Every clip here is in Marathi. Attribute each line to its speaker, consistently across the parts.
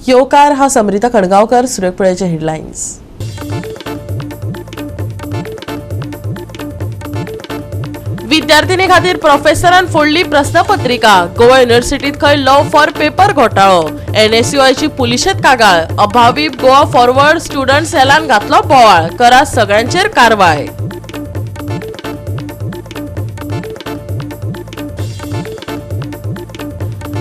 Speaker 1: येवकार हा समृता कणगावकर. सुरेखपुळेचे हेडलाईन्स. विद्यार्थिनी खातीर प्रोफेसरान फोडली प्रश्नपत्रिका. गोवा युनिव्हर्सिटीत खंय लॉ फॉर पेपर घोटाळो. NSUIची पुलिशेत कागाळ. अभावी गोवा फॉरवर्ड स्टुडंट सेलान घातलो बोवाळ. करा सगळ्यांचेर कारवाय.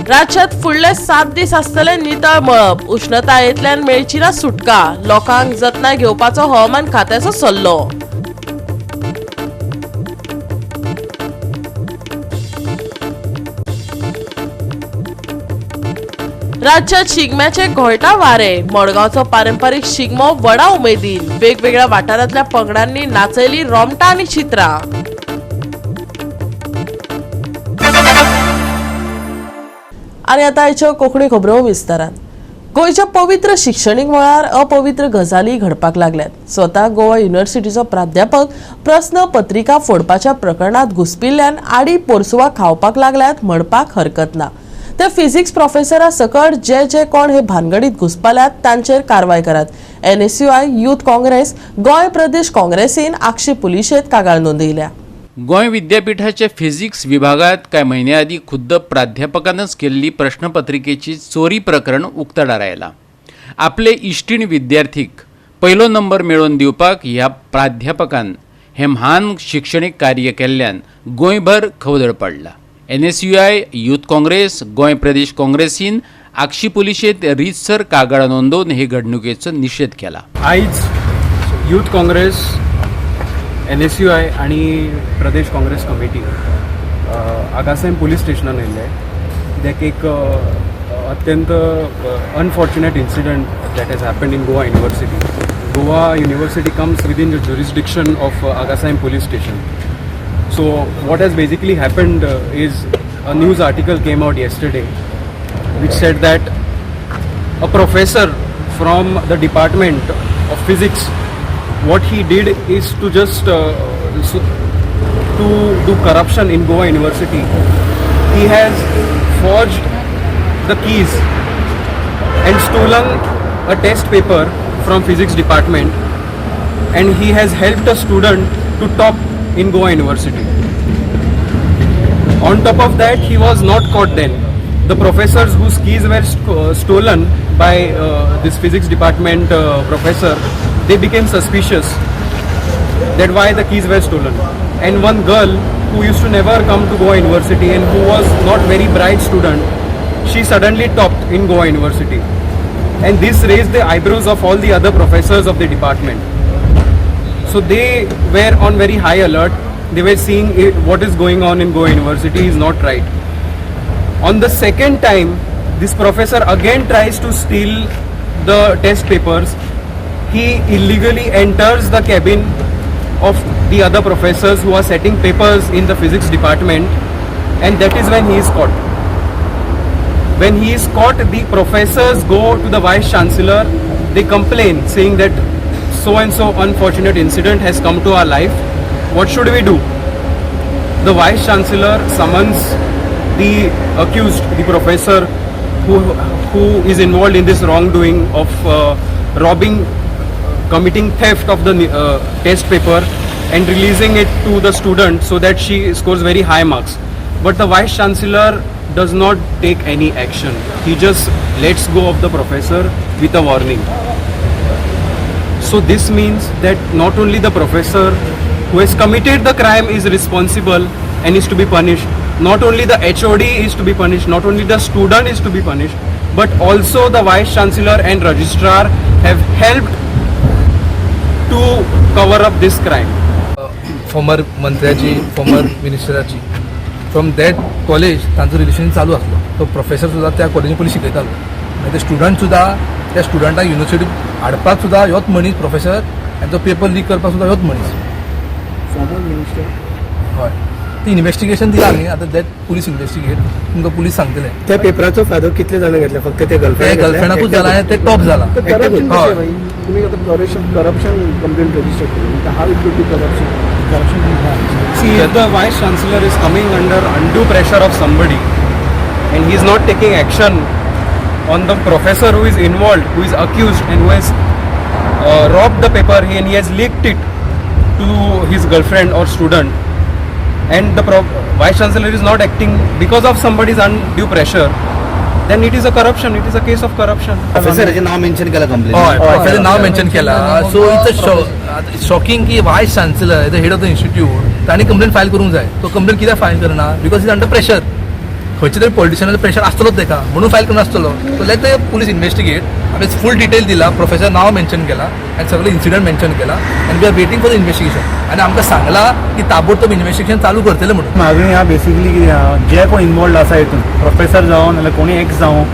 Speaker 1: राज्यात फुडले 7 दीस आसतले नितळ मळब. उष्णतायेंतल्यान मेळची ना सुटका. लोकांक जतनाय घेवपाचो हवामान खात्याचो सल्लो. राज्यात शिगम्याचे घोळटा वारे. मडगावचो पारंपारीक शिगमो व्हडा उमेदीन. वेगवेगळ्या वाठारांतल्या पंगडांनी नाचयली रोमटां आनी चित्रां. आनी आतां आयच्यो कोंकणी खबरो विस्तारान. गोंयच्या पवित्र शिक्षणीक मळार अपवित्र गजाली घडपाक लागल्यात. स्वता गोवा युनिव्हर्सिटीचो प्राध्यापक प्रश्न पत्रिका फोडपाच्या प्रकरणात घुस्पिल्ल्यान आडी पोरसुवा खावपाक लागल्यात म्हणपाक हरकत ना. ते फिजिक्स प्रोफेसरा सकट जे कोण हे भानगडीत घुसपाल्यात तांचेर कारवाय करात. NSUI, युथ काँग्रेस, गोंय प्रदेश काँग्रेसीन आक्षी पुलिशेत कागाळ नोंदयल्या.
Speaker 2: गोंय विद्यापीठाच्या फिजिक्स विभागात काही महिन्याआधी खुद्द प्राध्यापकानंच केलेली प्रश्नपत्रिकेची चोरी प्रकरण उक्ताडार आयला. आपले इश्टीण विद्यार्थीक पहिलो नंबर मेळोवन दिवपाक ह्या प्राध्यापकान हे म्हान शिक्षणीक कार्य केल्ल्यान गोंयभर खवदळ पडला. NSUI, युथ काँग्रेस, गोंय प्रदेश काँग्रेसीन आक्षी पुलिशेत रीतसर कागाळ नोंदवून हे घडणुकेचो निषेध केला.
Speaker 3: आयज युथ काँग्रेस, NSUI आणि प्रदेश काँग्रेस कमिटी आगासाम पुलीस स्टेशनान येयले. कित्याक एक अत्यंत unfortunate incident that has happened in Goa university. Goa university comes within the jurisdiction of Agassaim police station. So what has basically happened is a news article came out yesterday which said that a professor from the department of physics, what he did is to just to do corruption in Goa University. He has forged the keys and stolen a test paper from physics department, and he has helped a student to top in Goa University. On top of that, he was not caught then. The professors whose keys were stolen by this physics department professor, they became suspicious that why the keys were stolen. And one girl who used to never come to Goa University and who was not very bright student, she suddenly topped in Goa University. And this raised the eyebrows of all the other professors of the department. So they were on very high alert. They were seeing what is going on in Goa University is not right. On the second time, this professor again tries to steal the test papers. He illegally enters the cabin of the other professors who are setting papers in the physics department, and that is when he is caught. When he is caught, the professors go to the vice chancellor. They complain saying that so and so unfortunate incident has come to our life. What should we do? The vice chancellor summons the accused, the professor who is involved in this wrongdoing of robbing, committing theft of the test paper and releasing it to the student so that she scores very high marks. But the vice chancellor does not take any action. He just lets go of the professor with a warning. So this means that not only the professor who has committed the crime is responsible and is to be punished, not only the HOD is to be punished, not only the student is to be punished, but also the vice chancellor and registrar have helped to cover up this crime.
Speaker 4: Former मंत्र्याची, फॉर्मर मिनिस्टराची, फ्रॉम दॅट कॉलेज तांचो रिलेशन चालू आसलो. तो प्रोफेसर सुद्दां त्या कॉलेजीन पयलीं शिकयतालो. आनी ते स्टुडंट सुद्दां त्या स्टुडंटाक युनिव्हर्सिटीत हाडपाक सुद्दां ह्योच मनीस प्रोफेसर, आनी तो पेपर लीक करपाक सुद्दां ह्योच मनीस.
Speaker 3: फॉर्मर मिनिस्टर
Speaker 4: हय, ती इन्व्हेस्टिगेशन दिला न्ही. आतां दॅट पुलीस इन्व्हेस्टिगेट तुमकां पुलीस सांगतले.
Speaker 5: त्या पेपराचो फायदो कितले जाणां घेतले? फक्त ते
Speaker 4: गर्लफ्रेंडाकूच जाला आनी ते टॉप जाला.
Speaker 5: तुम्ही आता करप्शन कंप्लेंट रजिस्टर केली. How it be corruption.
Speaker 3: See, the vice chancellor is coming under undue pressure of somebody, and he is not taking action. on the professor who is involved, who is accused and who has robbed the paper and he has leaked it to his girlfriend or student, and the vice chancellor is not acting because of somebody's undue pressure, then it is a corruption. It is a case of corruption.
Speaker 6: प्रोफेसराचें नाव मेन्शन केला कंप्लेन.
Speaker 4: हय प्रोफेसर नाव मेन्शन केला. सो इट्स शॉकिंग की vice chancellor the head of the institute तांणी कंप्लेन फायल करूंक जाय. तो कंप्लेन कित्याक फायल करना? Because is under pressure. खंयचे तरी पॉलिटिशियनाचो प्रेशर आसतलोच ताका म्हणून फायल करनासतलो. So let the police investigate. हांवें फूल डिटेल दिला. प्रोफेसर नाव मेन्शन केला आनी सगळे इन्सिडंट मेन्शन केला आनी we are waiting for the investigation. आनी आमकां सांगला की ताबडतोब इन्वेस्टिगेशन चालू करतले म्हणून.
Speaker 7: मागणी हा बेसिकली कितें आहा, जे कोण इनवॉल्ड आसा हितून प्रोफेसर जावं नाल्यार कोणी एक्स जावं,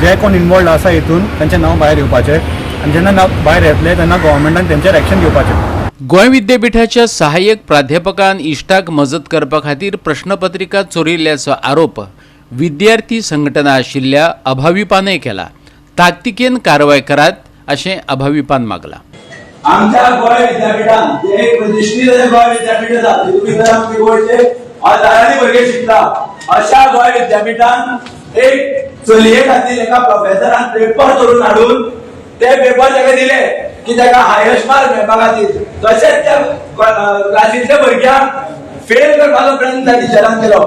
Speaker 7: जे कोण इनवॉल्ड आसा हितून तांचें नांव भायर येवपाचें आनी जेन्ना नांव भायर येतलें तेन्ना गव्हर्मेंटान तेंचेर एक्शन घेवपाचें.
Speaker 2: गोंय विद्यापीठाच्या सहाय्यक प्राध्यापकान इश्टाक मजत करपा खातीर प्रश्नपत्रिका चोरिल्ल्याचो आरोप विद्यार्थी संघटना आशिल्ल्या अभाविपानय केला. ताकतिकेन कारवाय करात अशें अभाविपान मागला.
Speaker 8: आमच्या गोंय विद्यापीठान एक प्रतिष्ठीत गोंय विद्यापीठ आसा, भितर आमचे गोंयचे हजारांनी भुरगे शिकता. अशा गोंय विद्यापीठान एक चलये खातीर एका प्रोफेसरान पेपर करून हाडून ते पेपर ताका दिले की ताका हायेस्ट मार्क मेळपा खातीर. तशेंच त्या क्लासींतल्या भुरग्यांक फेल करपाचो प्रयत्न टिचरान केलो.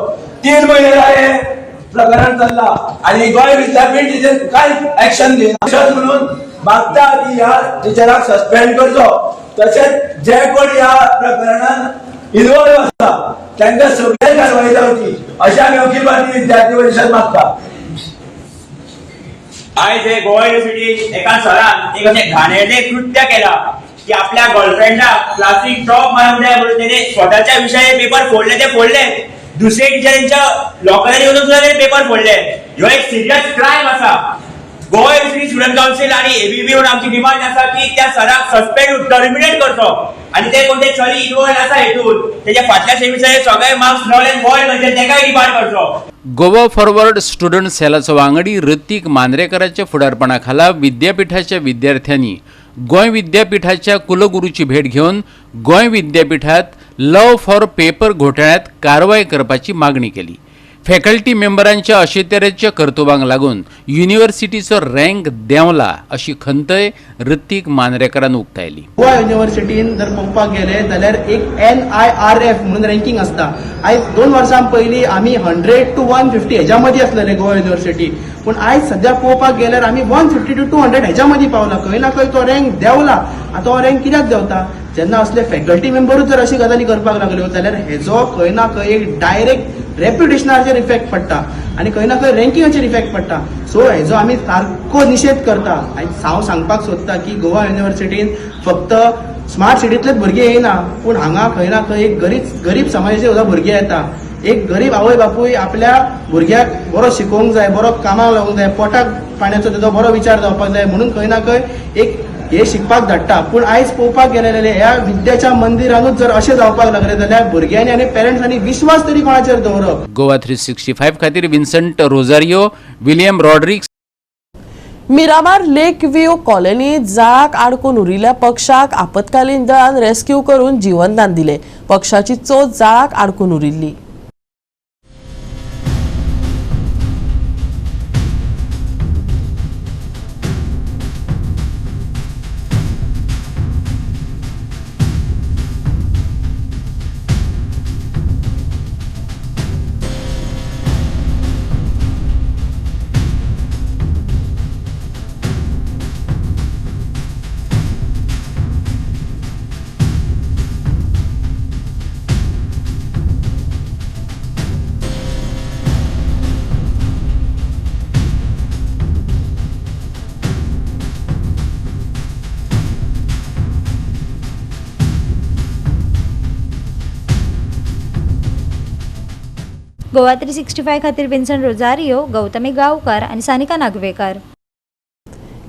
Speaker 8: 3 म्हयने जाले प्रकरण चल्ला आनी गोंय विद्यापीठ तेजेर कांय एक्शन घेयना म्हणून मागता की ह्या टिचराक सस्पेंड करचो. तशेंच जे कोण ह्या प्रकरणान इन्वॉल्व आसा तांकां सगळे कारवाई जावची अशें आमी अखिल भारतीय विद्यार्थी परिशद मागता.
Speaker 9: आयज हे गोवा युनिव्हर्सिटीन एका सरान एक अशें घाणेरडें कृत्य केला की आपल्या गर्लफ्रेंडाक क्लासीक ड्रॉप मारूंक जाय म्हणून तेणे स्वताच्या विशयाचे पेपर फोडले. ते फोडले दुसरे टिचरींच्या लॉकरांनी वचून सुद्दां तेणे पेपर फोडले. ह्यो एक सिरियस क्रायम आसा. गोवा युनिव्हर्सिटी स्टुडंट कावन्सिल आणि एबीवी म्हणून आमची डिमांड आसा की त्या सराक सस्पेंड टर्मिनेट करचो आणि ते कोण ते चली इन्वॉल्व आसा हेतून तेच्या फाटल्या सेमिस्टराचे सगळे मार्क्स नल एंड वॉइड म्हणजे तेकाय डिमांड करचो.
Speaker 2: गोवा फॉरवर्ड स्टुडंट सेलाचो वांगडी ऋतिक मांद्रेकराच्या फुडारपणा खाला विद्यापीठाच्या विद्यार्थ्यांनी गोंय विद्यापीठाच्या कुलगुरूची भेट घेवन गोंय विद्यापीठात लव फॉर पेपर घोटाळ्यात कारवाय करपाची मागणी केली. फॅकल्टी मेंबरांच्या अशे तरेच्या कर्तुबांक लागून युनिव्हर्सिटीचो रँक देंवला अशी खंतय ऋतिक मांद्रेकरान उक्तायली.
Speaker 10: गोवा युनिव्हर्सिटीन जर पळोवपाक गेले जाल्यार एक NIRF म्हणून रँकिंग आसता. आयज 2 वर्सां पयलीं आमी 100 to 150 हेच्या मदीं आसलेले गोवा युनिव्हर्सिटी. पूण आयज सध्या पळोवपाक गेल्यार आमी 150 to 200 हेच्या मदीं पावला. खंय ना खंय तो रँक देंवला. आतां तो रँक कित्याक देंवता? जेन्ना असले फॅकल्टी मेंबरूच जर अशी गजाली करपाक लागल्यो जाल्यार हेजो खंय ना खंय एक डायरेक्ट रेप्युटेशनाचेर इफेक्ट पडटा आनी खंय ना खंय रँकिंगाचेर इफेक्ट पडटा. सो हेजो आमी सारको निशेध करता. आयज हांव सांगपाक सोदता की गोवा युनिव्हर्सिटीन फक्त स्मार्ट सिटींतलेच भुरगे येयना पूण हांगा खंय ना खंय एक गरीब समाजाचे सुद्दां भुरगे येता. एक गरीब आवय बापूय आपल्या भुरग्याक बरो शिकोवंक जाय, बरो कामाक लागूंक जाय, पोटाक पाण्याचो तेजो बरो विचार जावपाक जाय म्हणून खंय ना खंय एक हे शिकपाक धाडटा. पूण आयज पळोवपाक गेले जाल्यार ह्या विद्याच्या मंदिरानूच जर अशें जावपाक लागले जाल्यार भुरग्यांनी आनी पेरंट्सांनी विश्वास तरी कोणाचेर दवरप.
Speaker 2: गोवा 365 खातीर विन्संट रोजारियो, विलियम रॉड्रिक्स.
Speaker 1: मिरामार लेक व्ह्यू कॉलनीत जाळाक आडकून उरिल्ल्या पक्षाक आपतकालीन दळान रेस्क्यू करून जीवनदान दिले. पक्षाची चोच जाळाक आडकून उरिल्ली.
Speaker 11: गोवा 365 खातीर विन्संट रोजारियो, गौतमी गांवकार आणि सानिका नागवेकर.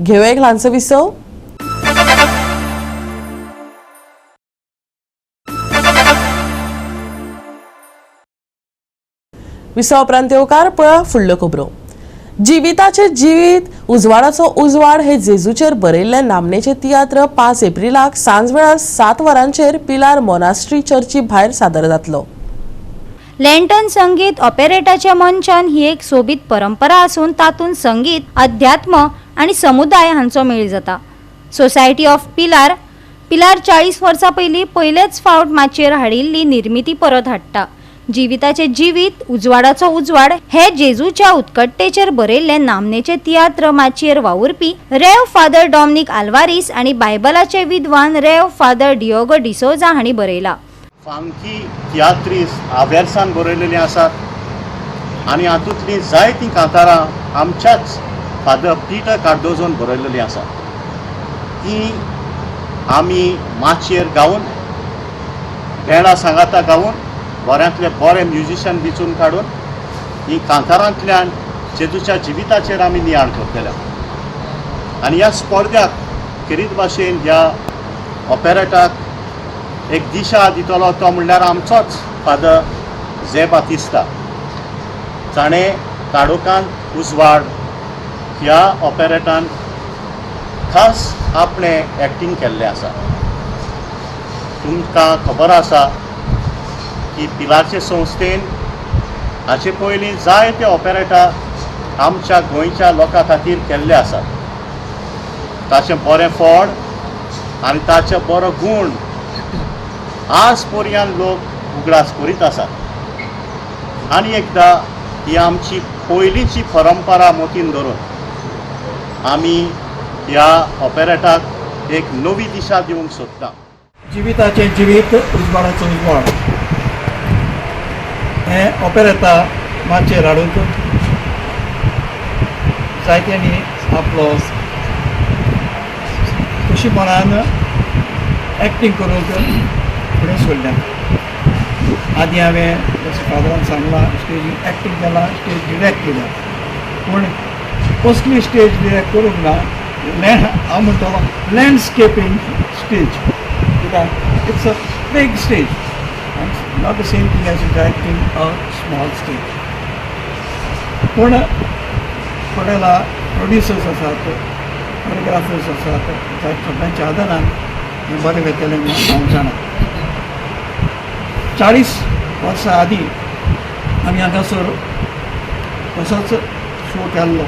Speaker 1: घेऊ एक ल्हानसो विसव. विसव उपरांत येवकार पळया फुडल्यो खबरो. जिविताचे जिवीत उजवाडाचो उजवाड हे जेजूचेर बरयल्ले नामनेचे तियात्र 5 एप्रिलाक सांजवेळा 7 वरांचेर पिलार मोनास्ट्री चर्ची भायर सादर जातलो.
Speaker 11: लेंटन संगीत ऑपेरेटाच्या मंचान ही एक सोबीत परंपरा असून तातूंत संगीत, अध्यात्म आणि समुदाय हांचो मेळ जाता. सोसायटी ऑफ पिलार 40 वर्सां पयलेच फावट माचयेर हाडिल्ली निर्मिती परत हाडटा. जिविताचे जिवीत, उजवाडाचो उजवाड हे जेजूच्या उत्कटतेचेर बरयल्ले नामनेचे तियात्र माचयेर वावुरपी रेव फादर डॉमिनिक आल्वारीस आणि बायबलाचे विद्वान रेव फादर डियोगो डिसोजा हांणी बरयला.
Speaker 7: फांकी तियात्रीस आवेर्सान बरयलेलीं आसात आनी हातूंतलीं जायतीं कांतारां आमच्याच फादर पिटर कार्दोजोन बरयलेलीं आसात. तीं आमी माचयेर गावन भेंडा सांगाता गावन बऱ्यांतले बरे म्युजिशियन बिचून काडून ही कांतारांतल्यान जेजूच्या जिविताचेर आमी नियाळ करतल्या. आनी ह्या स्पर्धाक खेरीत भाशेन ह्या ऑपेरेटाक एक दिशा दितलो तो म्हणल्यार आमचोच फादर जे बातिस्ता. ताणें काडोकांत उजवाड ह्या ऑपेरेटान खास आपणें एक्टींग केल्लें आसा. तुमकां खबर आसा की पिलारचे संस्थेन हाचे पयलीं जायते ऑपेरेटा आमच्या गोंयच्या लोकां खातीर केल्ले आसात. ताचें बरें फळ आनी ताचे बरो गूण आज पर्यंत लोक उगडास करीत आसात. आनी एकदां ही आमची पयलींची परंपरा मोतीन धरून आमी ह्या ऑपेरेटाक एक नवी दिशा दिवंक सोदता.
Speaker 5: जिविताचे जिवीत, उजवाडाचो उजवाड हें ऑपेरेटा माचयेर हाडूंक जायत्यांनी आपलो खुशीपणान एक्टींग करूंक फुडें सोडल्या. आदी हांवें जशें फादरान सांगलां स्टेजीर एक्टींग केलां, स्टेज डिरेक्ट केल्या, पूण कसली स्टेज डिरेक्ट करूंक ना. हांव म्हणटलो लँडस्केपींग स्टेज, कित्याक it's a big stage, not the same thing as directing a small stage. पूण थोडेला प्रोड्युसर्स आसात, कोरियोग्राफर्स आसात, सगळ्यांच्या आदारान हें बरें वेतलें म्हणून हांव जाणा. 40 वर्सां आदीं आमी हांगासर असोच शो केल्लो,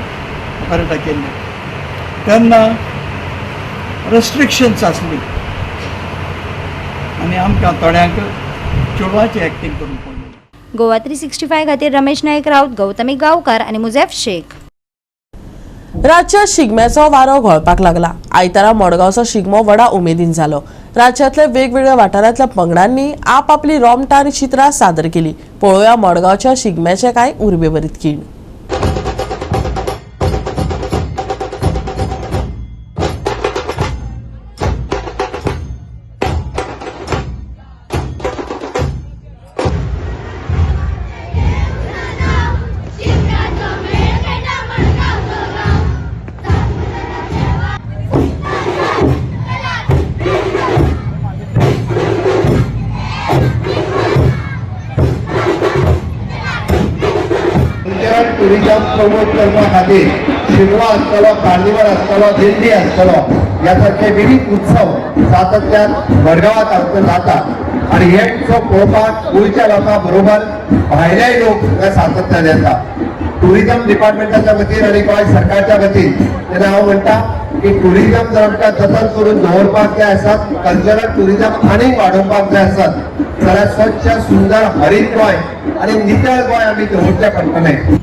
Speaker 5: ऑपेरेटा केल्ले. तेन्ना रेस्ट्रिक्शन्स आसली आनी आमकां थोड्यांक चेडवांची एक्टींग करूंक पडली.
Speaker 11: गोवा 365 खातीर रमेश नायक राऊत, गौतमी गांवकार आणि मुजेफ शेख.
Speaker 1: राज्यात शिगम्याचो वारो घोळपाक लागला. आयतारा मडगांवचो शिगमो व्हडा उमेदीन जालो. राज्यातल्या वेगवेगळ्या वाठारांतल्या पंगडांनी आपापली रोमटार चित्रां सादर केली. पळोवया मडगांवच्या शिगम्याचे कांय उर्बेभरीत खीण.
Speaker 12: टुरिझम प्रमोट करपा खातीर शिगमो आसतलो, कार्निवल आसतलो, दिंडी आसतलो, ह्या सारखे विविध उत्सव सातत्यान मडगांवांत आमकां जाता. आनी हे उत्सव पळोवपाक गोंयच्या लोकां बरोबर भायलेय लोक हे सातत्यान येता. टुरिझम डिपार्टमेंटाच्या वतीन आनी गोंय सरकारच्या वतीन तेन्ना हांव म्हणटा की टुरिझम जर आमकां जतन करून दवरपाक जाय आसात, कल्चरल टुरिझम आनीक वाडोवपाक जाय आसात, जाल्यार स्वच्छ सुंदर हरीत गोंय आनी नितळ गोंय आमी दवरचें पडटलें.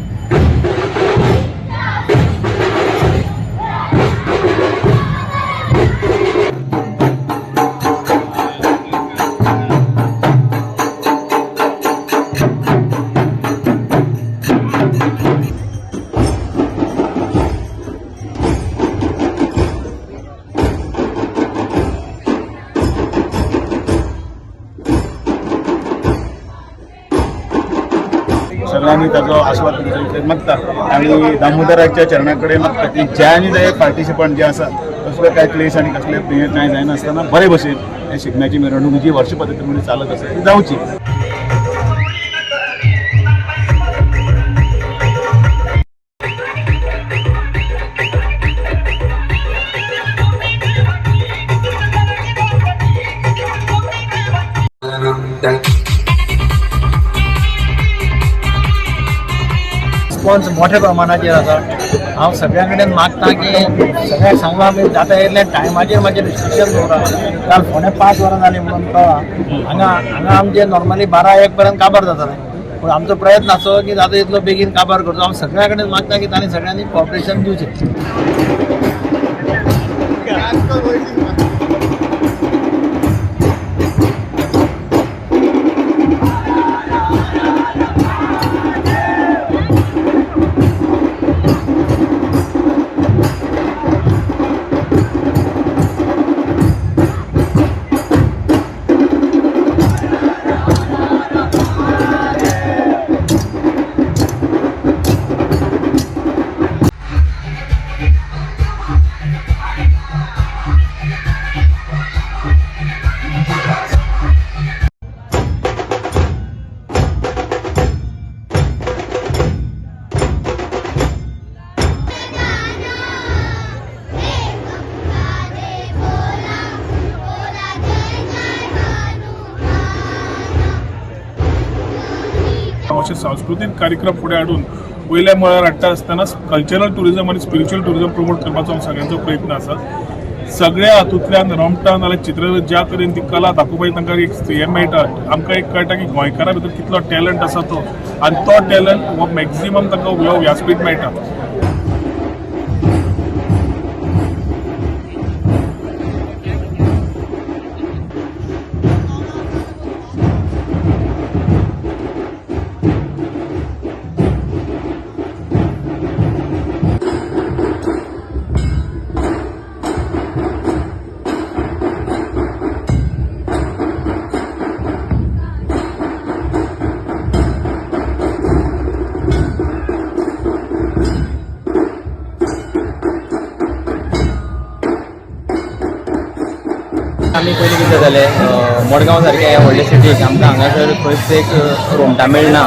Speaker 7: सगळ्यांनी ताजो आस्वाद मागता आनी दामोदराच्या चरणा कडेन मागता की जे आनी जे पार्टिसिपंट जे आसा कसले काय क्लेश आनी कसले कांय जायनासतना बरे भशेन हे शिगम्याची मिरवणूक जी वर्ष पद्दती म्हणून चालत आसा ती जावची.
Speaker 5: रिस्पॉन्स मोठ्या प्रमाणाचेर आसा. हांव सगळ्यां कडेन मागता की सगळ्यांक सांगलां आमी जाता इतल्या टायमाचेर मातशें रिस्ट्रिक्शन दवरा. काल फोंड्या 5 वरां जालीं म्हणून कळ्ळां. हांगा आमचे नॉर्मली 12-1 पर्यंत काबार जातालें. पूण आमचो प्रयत्न आसो की जाता तितलो बेगीन काबार करचो. हांव सगळ्यां कडेन मागता की तांणी सगळ्यांनी कॉपरेशन दिवचें.
Speaker 13: असे सांस्कृतिक कार्यक्रम फुडें हाडून वयल्या मळार हाडटा आसतना कल्चरल टुरिजम आनी स्पिरिच्युअल टुरिजम प्रमोट करपाचो सगळ्यांचो प्रयत्न आसा. सगळ्या हातूंतल्यान रोमटान नाल्यार चित्र ज्या तरेन ती कला दाखोवपाची तांकां एक हें मेळटा. आमकां एक कळटा की गोंयकारा भितर कितलो टॅलंट आसा तो, आनी तो टॅलंट हो मॅक्झिमम तांकां व्यासपीठ मेळटा.
Speaker 10: आमी पयलीं कितें जातालें मडगांव सारक्या व्हडले सिटीक आमकां हांगासर खंयच एक रोमटा मेळना.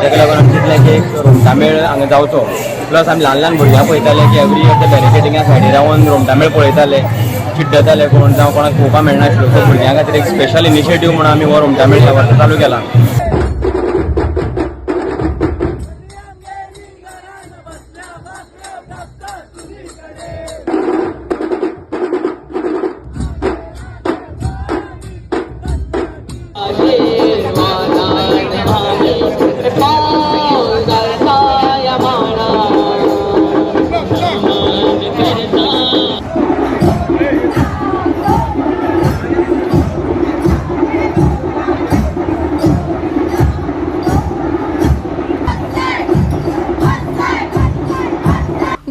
Speaker 10: ताका लागून आमी चिंतलें की एक रोमटा मेळ हांगा जावचो. प्लस आमी ल्हान ल्हान भुरग्यां पळयताले की एवरी इयर ते बॅरिकेडिंगा सायडीर रावन रोमटा मेळ पळयताले. चिड्डताले कोण जावं कोणाक पळोवपाक मेळनाशिल्लो. सो भुरग्यां खातीर एक स्पेशल इनिशिएटीव म्हणून आमी हो रोमटा मेळ ह्या वर्सा चालू केला.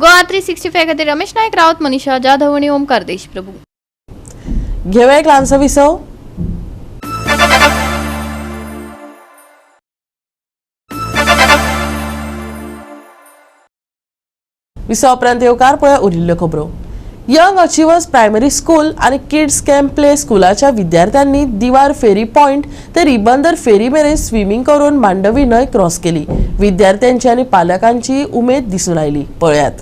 Speaker 14: गोवा 365 खातीर रमेश नायक रावत, मनीषा जाधव आणि ओमकार देशप्रभू.
Speaker 1: घेऊया एक ल्हानसो विसव. विसव उपरांत येवकार पळय उरिल्ल्यो खबरो. यंग अचिव्हर्स प्रायमरी स्कूल आणि किड्स कॅम्प प्ले स्कूलाच्या विद्यार्थ्यांनी दिवार फेरी पॉइंट ते रिबंदर फेरी मेरेन स्विमींग करून मांडवी न्हंय क्रॉस केली. विद्यार्थ्यांची आणि पालकांची उमेद दिसून आयली. पळयात.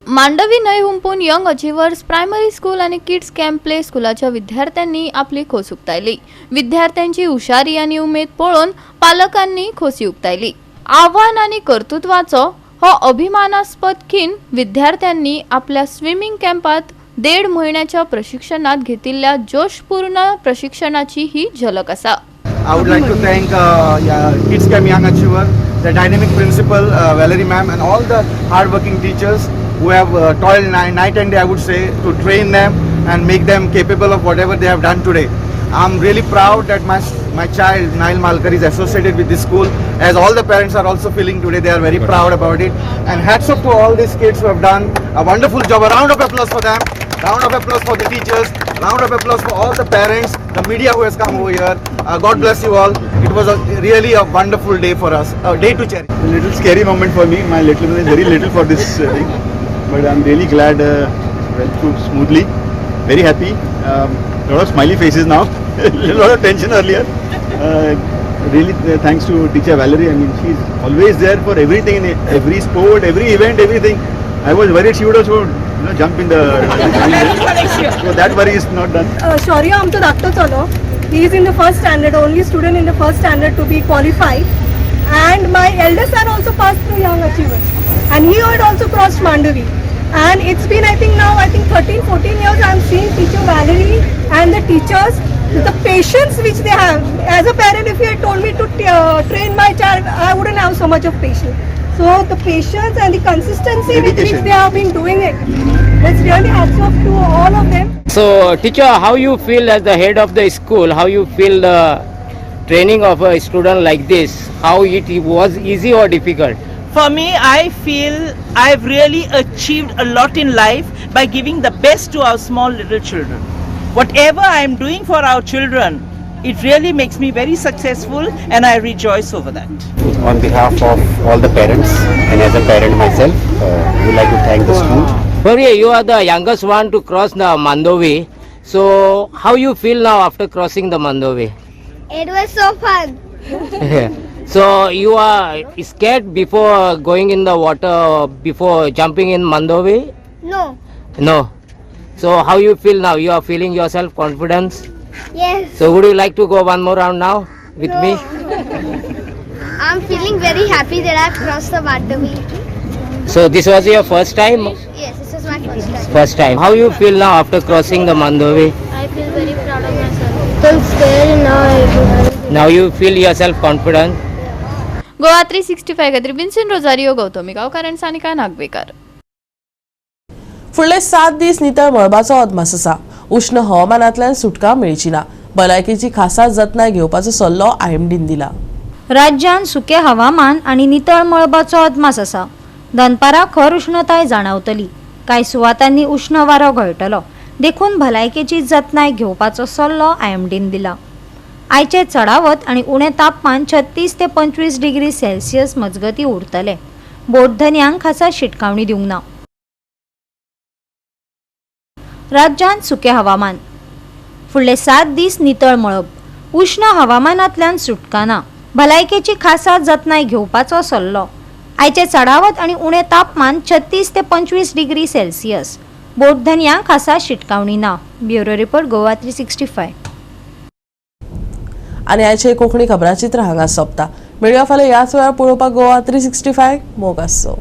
Speaker 14: मांडवी न्हंय हुंपून यंग अचिव्हर्स प्रायमरी स्कूल आणि किड्स कॅम्प प्ले स्कूलाच्या विद्यार्थ्यांनी आपली खोस उक्तायली. विद्यार्थ्यांची हुशारी आणि उमेद पळोवन पालकांनी खोसी उक्तायली. आव्हान आणि कर्तृत्वाचो हो अभिमानास्पद खीण विद्यार्थ्यांनी आपल्या स्विमिंग कॅम्पात 1.5 महिन्याच्या प्रशिक्षणात घेतिल्ल्या जोशपूर्ण प्रशिक्षणाची ही झलक असा.
Speaker 10: I would like to thank Kids Camp Young Achiever, the dynamic principal Valerie ma'am, and all the hard-working teachers who have toiled night and day, I would say, to train them and make them capable of whatever they have done today. I'm really proud that my child Nail Malkar is associated with this school, as all the parents are also feeling today. They are very proud about it, and hats off to all these kids who have done a wonderful job. A round of applause for them. Round of applause for the teachers. Round of applause for all the parents, the media who has come over here. God bless you all. It was really a wonderful day for us, a day to cherish.
Speaker 12: A little scary moment for me. My little one is very little for this thing, but I'm really glad went through smoothly. Very happy. Lot of smiley faces now. A lot of tension earlier. Really thanks to teacher Valerie. I mean, she's always there for everything, in every sport, every event, everything. I was worried she would also jump in the so that worry is not done.
Speaker 15: Shaurya आमचो धाकटो चलो. He is in the first standard, only student in the first standard to be qualified, and my eldest son also passed through Young Achievers, and he had also crossed Mandavi. And it's been, I think 13-14 years I'm seeing teacher Valerie and the teachers, the patience which they have. As a parent, if you had told me to train my child, I wouldn't have so much of patience. So the patience and the consistency with which they have been doing it, it's really hats off to all of them.
Speaker 16: So, teacher, how you feel as the head of the school? How you feel the training of a student like this? How it was easy or difficult?
Speaker 17: For me, I feel I've really achieved a lot in life by giving the best to our small little children. Whatever I am doing for our children, it really makes me very successful, and I rejoice over that.
Speaker 6: On behalf of all the parents and as a parent myself, we would like to thank the school.
Speaker 16: Bhavya, you are the youngest one to cross the Mandovi. So, how you feel now after crossing the Mandovi?
Speaker 15: It was so fun.
Speaker 16: So, you are scared before going in the water, before jumping in Mandovi?
Speaker 15: No.
Speaker 16: No. So, how you feel now? You are feeling yourself confidence?
Speaker 15: Yes.
Speaker 16: So, would you like to go one more round now with me?
Speaker 15: I'm feeling very happy that I've crossed the Mandavi.
Speaker 16: So, this was your first time?
Speaker 15: Yes, this is my first time.
Speaker 16: First time. How you feel now after crossing the Mandovi?
Speaker 15: I feel very proud of myself. I'm scared now.
Speaker 16: Now you feel yourself confident?
Speaker 14: Goa 365 खातीर विन्सेंट रोजारियो गौतमी गांवकार आनी सानिका नागवेकर.
Speaker 1: फुडले 7 दीस नितळ मळबाचो अदमास आसा. उष्ण हवामानांतल्यान सुटका मेळची ना. भलायकेची खासा जतनाय घेवपाचो सल्लो IMDन दिला.
Speaker 11: राज्यात सुके हवामान आणि नितळ मळबाचो अदमास आसा. दनपारां खर उष्णताय जाणवतली. कांय सुवातांनी उष्ण वारो घोळटलो. देखून भलायकेची जतनाय घेवपाचो सल्लो IMDन दिला. आयचे चढावत आणि उणे तापमान 36 ते 25 डिग्री सेल्सियस मजगती उरतले. बोटधन्यांक खासा शिटकावणी दिवंक ना. राज्यात सुके हवामान. फुडले 7 दीस नितळ मळब. उष्ण हवामानांतल्यान सुटका ना. भलायकेची खासा जतनाय घेवपाचो सल्लो. आयचे चढावत आणि उणे तापमान 36 ते 25 डिग्री सेल्सियस. बोटधन्यांक खासा शिटकावणी ना. Bureau report Goa 365.
Speaker 1: आणि आयचे कोंकणी खबराचित्र हांगा सोंपता. मेळया फाल्यां ह्याच वेळार पळोवपाक गोवा 365 मोग आसचो.